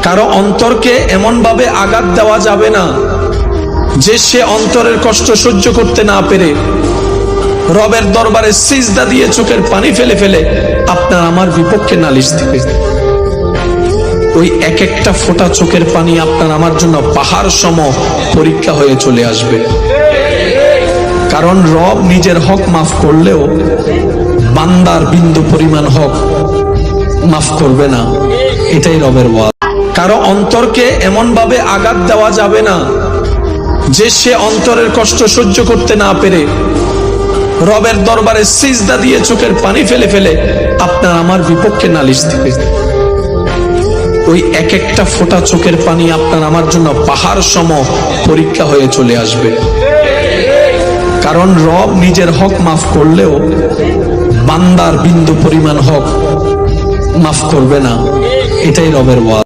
কারো অন্তরকে এমন ভাবে আঘাত দেওয়া যাবে না যে সে অন্তরের কষ্ট সহ্য করতে না পেরে রবের দরবারে সিজদা দিয়ে চোখের পানি ফেলে ফেলে আপনার আমার বিপক্ষে নালিশ দিবে। ওই এক একটা ফোঁটা চোখের পানি আপনার আমার জন্য পাহাড় সম পরীক্ষা হয়ে চলে আসবে। কারণ রব নিজের হক মাফ করলেও বান্দার বিন্দু পরিমাণ হক মাফ করবে না, এটাই রবের ওয়াদা। কারো অন্তরকে এমন ভাবে আঘাত দেওয়া যাবে না যে সে অন্তরের কষ্ট সহ্য করতে না পেরে রবের দরবারে সিজদা দিয়ে চোখের পানি ফেলে ফেলে আপনার আমার বিপক্ষে নালিশ দিবে। ওই এক একটা ফোঁটা চোখের পানি আপনার আমার জন্য পাহাড় সম পরীক্ষা হয়ে চলে আসবে। কারণ রব নিজের হক মাফ করলেও বান্দার বিন্দু পরিমাণ হক মাফ করবে না, এটাই রবের ওয়াদা।